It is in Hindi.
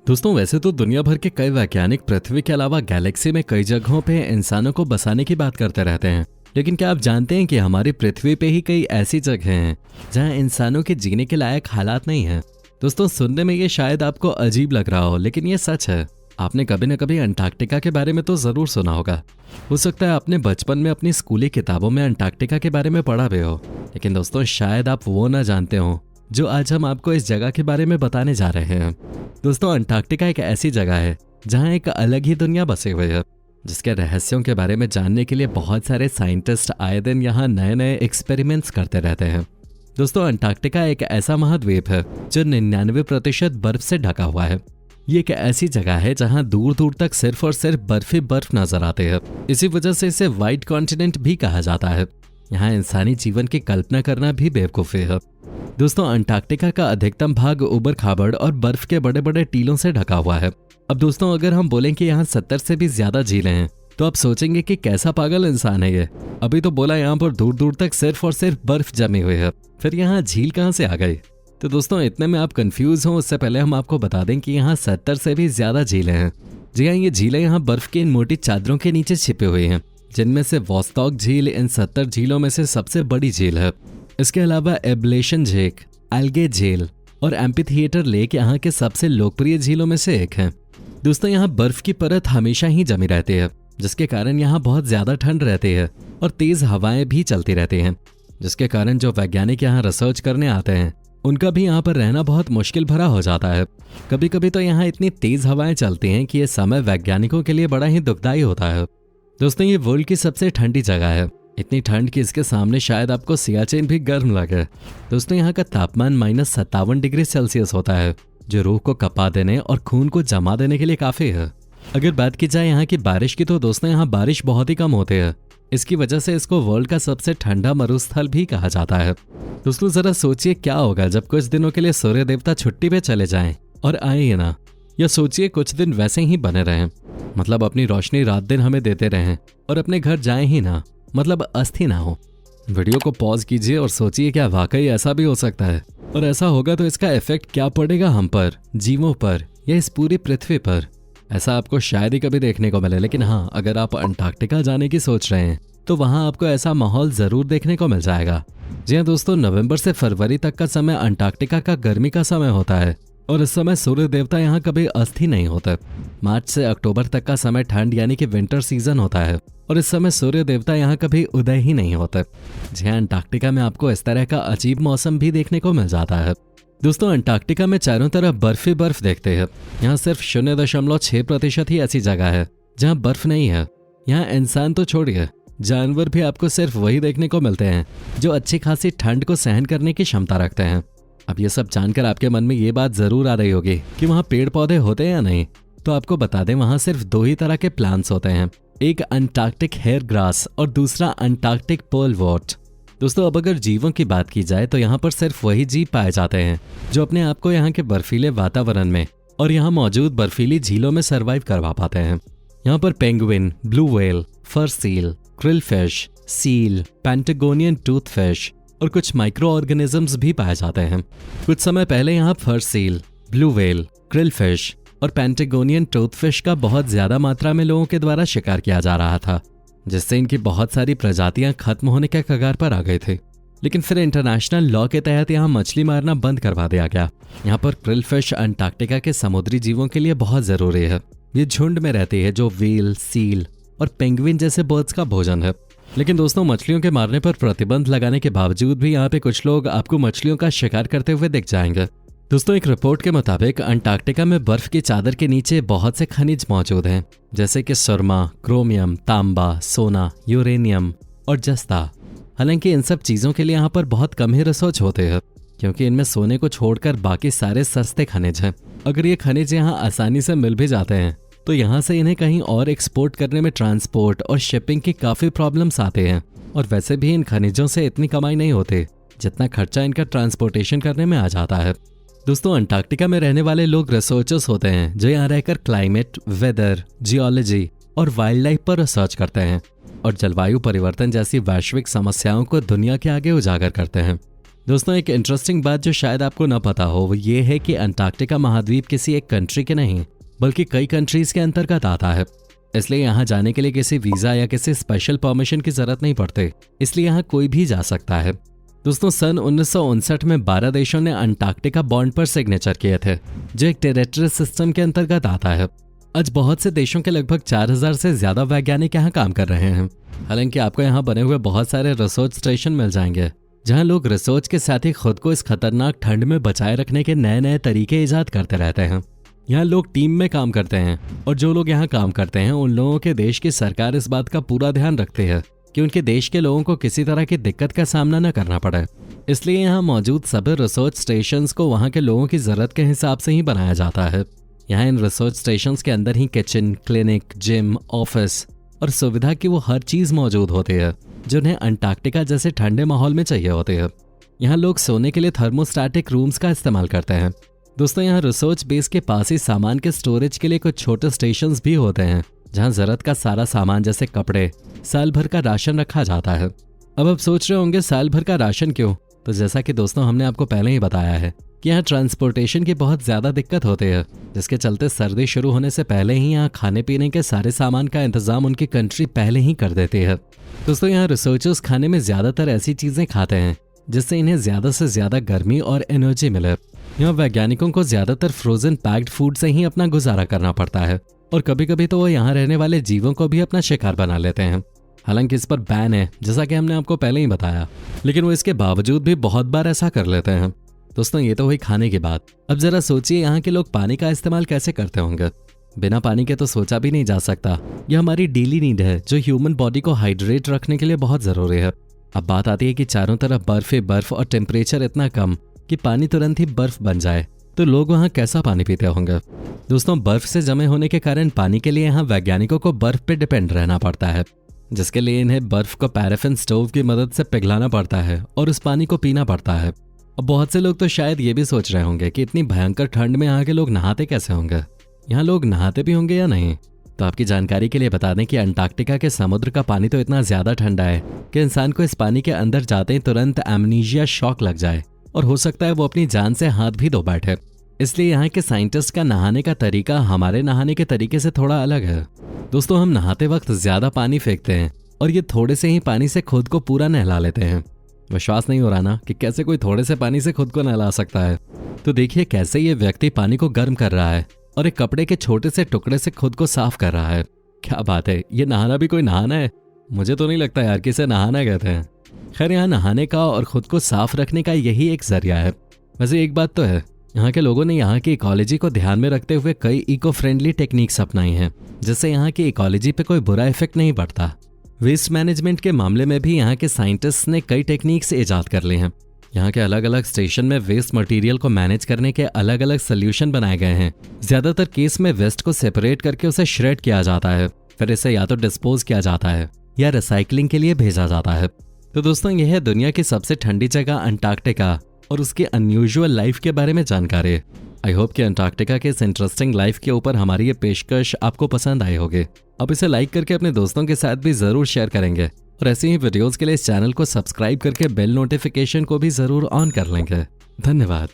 दोस्तों वैसे तो दुनिया भर के कई वैज्ञानिक पृथ्वी के अलावा गैलेक्सी में कई जगहों पे इंसानों को बसाने की बात करते रहते हैं। लेकिन क्या आप जानते हैं कि हमारी पृथ्वी पे ही कई ऐसी जगह हैं जहां इंसानों के जीने के लायक हालात नहीं हैं। दोस्तों सुनने में ये शायद आपको अजीब लग रहा हो, लेकिन ये सच है। आपने कभी न कभी अंटार्कटिका के बारे में तो जरूर सुना होगा। हो सकता है आपने बचपन में अपनी स्कूली किताबों में अंटार्कटिका के बारे में पढ़ा भी हो, लेकिन दोस्तों शायद आप वो ना जानते हो जो आज हम आपको इस जगह के बारे में बताने जा रहे हैं। दोस्तों अंटार्कटिका एक ऐसी जगह है जहां एक अलग ही दुनिया बसी हुई है, जिसके रहस्यों के बारे में जानने के लिए बहुत सारे साइंटिस्ट आए दिन यहाँ नए नए एक्सपेरिमेंट्स करते रहते हैं। दोस्तों अंटार्कटिका एक ऐसा महाद्वीप है जो 99% बर्फ से ढका हुआ है। ये एक ऐसी जगह है जहां दूर दूर तक सिर्फ और सिर्फ बर्फ ही बर्फ नजर आते हैं। इसी वजह से इसे व्हाइट कॉन्टिनेंट भी कहा जाता है। यहाँ इंसानी जीवन की कल्पना करना भी बेवकूफ़ी है। दोस्तों अंटार्कटिका का अधिकतम भाग उबड़ खाबड़ और बर्फ के बड़े बड़े टीलों से ढका हुआ है। अब दोस्तों अगर हम बोलें कि यहाँ 70 से भी ज्यादा झीलें हैं तो आप सोचेंगे कि कैसा पागल इंसान है ये। अभी तो बोला यहाँ पर दूर दूर तक सिर्फ और सिर्फ बर्फ जमी हुई है, फिर यहाँ झील कहाँ से आ गई। तो दोस्तों इतने में आप कंफ्यूज हो उससे पहले हम आपको बता दें कि यहाँ 70 से भी ज्यादा झीलें हैं। जी हाँ, ये झीलें यहाँ बर्फ की इन मोटी चादरों के नीचे छिपी हुई हैं, जिनमें से वोस्टॉक झील इन 70 झीलों में से सबसे बड़ी झील है। इसके अलावा एब्लेशन झील, एल्गे झील और एम्फीथिएटर लेक यहाँ के सबसे लोकप्रिय झीलों में से एक है। दोस्तों यहाँ बर्फ की परत हमेशा ही जमी रहती है, जिसके कारण यहाँ बहुत ज्यादा ठंड रहती है और तेज हवाएं भी चलती रहती हैं, जिसके कारण जो वैज्ञानिक यहाँ रिसर्च करने आते हैं उनका भी यहाँ पर रहना बहुत मुश्किल भरा हो जाता है। कभी कभी तो यहाँ इतनी तेज हवाएं चलती हैं कि ये समय वैज्ञानिकों के लिए बड़ा ही दुखदायी होता है। दोस्तों ये वर्ल्ड की सबसे ठंडी जगह है, इतनी ठंड कि इसके सामने शायद आपको सियाचिन भी गर्म लगे। दोस्तों यहाँ का तापमान -57 डिग्री सेल्सियस होता है, जो रूह को कपा देने और खून को जमा देने के लिए काफी है। अगर बात की जाए यहाँ की बारिश की तो दोस्तों यहाँ बारिश बहुत ही कम होती है। इसकी वजह से इसको वर्ल्ड का सबसे ठंडा मरुस्थल भी कहा जाता है। दोस्तों जरा सोचिए क्या होगा जब कुछ दिनों के लिए सूर्य देवता छुट्टी पे चले जाएं और आए ही ना, या सोचिए कुछ दिन वैसे ही बने रहें, मतलब अपनी रोशनी रात दिन हमें देते रहें और अपने घर जाएं ही ना, मतलब अस्थि ना हो। वीडियो को पॉज कीजिए और सोचिए क्या वाकई ऐसा भी हो सकता है, और ऐसा होगा तो इसका इफेक्ट क्या पड़ेगा हम पर, जीवों पर या इस पूरी पृथ्वी पर। ऐसा आपको शायद ही कभी देखने को मिले, लेकिन हाँ अगर आप अंटार्कटिका जाने की सोच रहे हैं तो वहाँ आपको ऐसा माहौल जरूर देखने को मिल जाएगा। जी हाँ दोस्तों, नवंबर से फरवरी तक का समय अंटार्कटिका का गर्मी का समय होता है और इस समय सूर्य देवता यहाँ कभी अस्थि नहीं होते। मार्च से अक्टूबर तक का समय ठंड यानी कि विंटर सीजन होता है और इस समय सूर्य देवता यहाँ कभी उदय ही नहीं होते। जी हाँ, अंटार्कटिका में आपको इस तरह का अजीब मौसम भी देखने को मिल जाता है। दोस्तों अंटार्कटिका में चारों तरफ बर्फ ही बर्फ देखते हैं। यहाँ सिर्फ 0.6% ही ऐसी जगह है जहाँ बर्फ नहीं है। यहाँ इंसान तो छोड़िए, जानवर भी आपको सिर्फ वही देखने को मिलते हैं जो अच्छी खासी ठंड को सहन करने की क्षमता रखते हैं। अब ये सब जानकर आपके मन में ये बात जरूर आ रही होगी कि वहाँ पेड़ पौधे होते हैं या नहीं। तो आपको बता दें वहाँ सिर्फ 2 ही तरह के प्लांट्स होते हैं, एक अंटार्कटिक हेयर ग्रास और दूसरा अंटार्कटिक पर्लवॉर्ट। दोस्तों अब अगर जीवों की बात की जाए तो यहाँ पर सिर्फ वही जीव पाए जाते हैं जो अपने आप को यहाँ के बर्फीले वातावरण में और यहाँ मौजूद बर्फीली झीलों में सर्वाइव करवा पाते हैं। यहाँ पर penguin, blue whale, fur seal, krill fish, seal, Patagonian tooth fish और कुछ माइक्रो ऑर्गेनिजम्स भी पाए जाते हैं। कुछ समय पहले यहाँ fur seal, blue whale, krill fish और पेंटागोनियन टूथ फिश का बहुत ज्यादा मात्रा में लोगों के द्वारा शिकार किया जा रहा था, जिससे इनकी बहुत सारी प्रजातियां खत्म होने के कगार पर आ गई थी। लेकिन फिर इंटरनेशनल लॉ के तहत यहाँ मछली मारना बंद करवा दिया गया। यहाँ पर क्रिल फिश अंटार्कटिका के समुद्री जीवों के लिए बहुत जरूरी है। ये झुंड में रहती है जो व्हेल, सील और पेंगुइन जैसे बर्ड्स का भोजन है। लेकिन दोस्तों मछलियों के मारने पर प्रतिबंध लगाने के बावजूद भी यहाँ पे कुछ लोग आपको मछलियों का शिकार करते हुए दिख जाएंगे। दोस्तों एक रिपोर्ट के मुताबिक अंटार्कटिका में बर्फ की चादर के नीचे बहुत से खनिज मौजूद हैं, जैसे कि सुरमा, क्रोमियम, तांबा, सोना, यूरेनियम और जस्ता। हालांकि इन सब चीजों के लिए यहाँ पर बहुत कम ही रिसर्च होते हैं, क्योंकि इनमें सोने को छोड़कर बाकी सारे सस्ते खनिज हैं। अगर ये खनिज यहाँ आसानी से मिल भी जाते हैं तो यहाँ से इन्हें कहीं और एक्सपोर्ट करने में ट्रांसपोर्ट और शिपिंग की काफी प्रॉब्लम्स आते हैं, और वैसे भी इन खनिजों से इतनी कमाई नहीं होती जितना खर्चा इनका ट्रांसपोर्टेशन करने में आ जाता है। दोस्तों अंटार्कटिका में रहने वाले लोग रिसर्चर्स होते हैं जो यहाँ रहकर क्लाइमेट, वेदर, जियोलॉजी और वाइल्ड लाइफ पर रिसर्च करते हैं और जलवायु परिवर्तन जैसी वैश्विक समस्याओं को दुनिया के आगे उजागर करते हैं। दोस्तों एक इंटरेस्टिंग बात जो शायद आपको ना पता हो वो ये है कि अंटार्कटिका महाद्वीप किसी एक कंट्री के नहीं बल्कि कई कंट्रीज के अंतर्गत आता है। इसलिए यहाँ जाने के लिए किसी वीजा या किसी स्पेशल परमिशन की जरूरत नहीं पड़ती, इसलिए यहाँ कोई भी जा सकता है। दोस्तों सन 1959 में 12 देशों ने अंटार्कटिका बॉन्ड पर सिग्नेचर किए थे, जो एक टेरिटरी सिस्टम के अंतर्गत आता है। आज बहुत से देशों के लगभग 4000 से ज्यादा वैज्ञानिक यहाँ काम कर रहे हैं। हालांकि आपको यहाँ बने हुए बहुत सारे रिसर्च स्टेशन मिल जाएंगे, जहाँ लोग रिसर्च के साथ ही खुद को इस खतरनाक ठंड में बचाए रखने के नए नए तरीके ईजाद करते रहते हैं। यहाँ लोग टीम में काम करते हैं और जो लोग यहाँ काम करते हैं उन लोगों के देश की सरकार इस बात का पूरा ध्यान रखती है कि उनके देश के लोगों को किसी तरह की दिक्कत का सामना न करना पड़े। इसलिए यहाँ मौजूद सभी रिसर्च स्टेशंस को वहाँ के लोगों की जरूरत के हिसाब से ही बनाया जाता है। यहाँ इन रिसर्च स्टेशंस के अंदर ही किचन, क्लिनिक, जिम, ऑफिस और सुविधा की वो हर चीज मौजूद होती है जो उन्हें अंटार्कटिका जैसे ठंडे माहौल में चाहिए होती है। यहाँ लोग सोने के लिए थर्मोस्टैटिक रूम्स का इस्तेमाल करते हैं। दोस्तों यहाँ रिसर्च बेस के पास ही सामान के स्टोरेज के लिए कुछ छोटे स्टेशंस भी होते हैं, जहाँ जरूरत का सारा सामान जैसे कपड़े, साल भर का राशन रखा जाता है। अब आप सोच रहे होंगे साल भर का राशन क्यों? तो जैसा कि दोस्तों हमने आपको पहले ही बताया है कि यहाँ ट्रांसपोर्टेशन की बहुत ज़्यादा दिक्कत होती है, जिसके चलते सर्दी शुरू होने से पहले ही यहाँ खाने पीने के सारे सामान का इंतजाम उनकी कंट्री पहले ही कर देती है। दोस्तों यहाँ रिसर्चर्स खाने में ज़्यादातर ऐसी चीज़ें खाते हैं जिससे इन्हें ज़्यादा से ज़्यादा गर्मी और एनर्जी मिले। यहाँ वैज्ञानिकों को ज़्यादातर फ्रोजन पैक्ड फूड से ही अपना गुजारा करना पड़ता है और कभी कभी तो वो यहाँ रहने वाले जीवों को भी अपना शिकार बना लेते हैं। हालांकि इस पर बैन है, जैसा कि हमने आपको पहले ही बताया, लेकिन वो इसके बावजूद भी बहुत बार ऐसा कर लेते हैं। दोस्तों ये तो हुई खाने की बात। अब जरा सोचिए यहाँ के लोग पानी का इस्तेमाल कैसे करते होंगे। बिना पानी के तो सोचा भी नहीं जा सकता। यह हमारी डेली नीड है जो ह्यूमन बॉडी को हाइड्रेट रखने के लिए बहुत जरूरी है। अब बात आती है कि चारों तरफ बर्फ ही बर्फ और टेम्परेचर इतना कम कि पानी तुरंत ही बर्फ बन जाए, तो लोग वहाँ कैसा पानी पीते होंगे। दोस्तों बर्फ से जमे होने के कारण पानी के लिए यहाँ वैज्ञानिकों को बर्फ पे डिपेंड रहना पड़ता है, जिसके लिए इन्हें बर्फ को पैराफिन स्टोव की मदद से पिघलाना पड़ता है और उस पानी को पीना पड़ता है। अब बहुत से लोग तो शायद ये भी सोच रहे होंगे कि इतनी भयंकर ठंड में यहाँ के लोग नहाते कैसे होंगे। यहाँ लोग नहाते भी होंगे या नहीं? तो आपकी जानकारी के लिए बता दें कि अंटार्कटिका के समुद्र का पानी तो इतना ज्यादा ठंडा है कि इंसान को इस पानी के अंदर जाते ही तुरंत एमनीशिया शॉक लग जाए और हो सकता है वो अपनी जान से हाथ भी धो बैठे। इसलिए यहाँ के साइंटिस्ट का नहाने का तरीका हमारे नहाने के तरीके से थोड़ा अलग है। दोस्तों हम नहाते वक्त ज्यादा पानी फेंकते हैं और ये थोड़े से ही पानी से खुद को पूरा नहला लेते हैं। विश्वास नहीं हो रहा ना कि कैसे कोई थोड़े से पानी से खुद को नहला सकता है। तो देखिए कैसे ये व्यक्ति पानी को गर्म कर रहा है और एक कपड़े के छोटे से टुकड़े से खुद को साफ कर रहा है। क्या बात है, ये नहाना भी कोई नहाना है? मुझे तो नहीं लगता यार कि इसे नहाना कहते हैं। खैर यहाँ नहाने का और खुद को साफ रखने का यही एक जरिया है। वैसे एक बात तो है, यहाँ के लोगों ने यहाँ की इकोलॉजी को ध्यान में रखते हुए कई इको फ्रेंडली टेक्निक्स अपनाई हैं, जिससे यहाँ की इकोलॉजी पे कोई बुरा इफेक्ट नहीं पड़ता। वेस्ट मैनेजमेंट के मामले में भी यहाँ के साइंटिस्ट ने कई टेक्निक्स ईजाद कर ली हैं। यहाँ के अलग अलग स्टेशन में वेस्ट मटेरियल को मैनेज करने के अलग अलग सोल्यूशन बनाए गए हैं। ज्यादातर केस में वेस्ट को सेपरेट करके उसे श्रेड किया जाता है, फिर इसे या तो डिस्पोज किया जाता है या रिसाइकलिंग के लिए भेजा जाता है। तो दोस्तों यह है दुनिया की सबसे ठंडी जगह अंटार्कटिका और उसकी अनयूजुअल लाइफ के बारे में जानकारी। आई होप कि अंटार्कटिका के इस इंटरेस्टिंग लाइफ के ऊपर हमारी ये पेशकश आपको पसंद आई होगी। अब इसे लाइक करके अपने दोस्तों के साथ भी जरूर शेयर करेंगे और ऐसे ही वीडियोस के लिए इस चैनल को सब्सक्राइब करके बेल नोटिफिकेशन को भी जरूर ऑन कर लेंगे। धन्यवाद।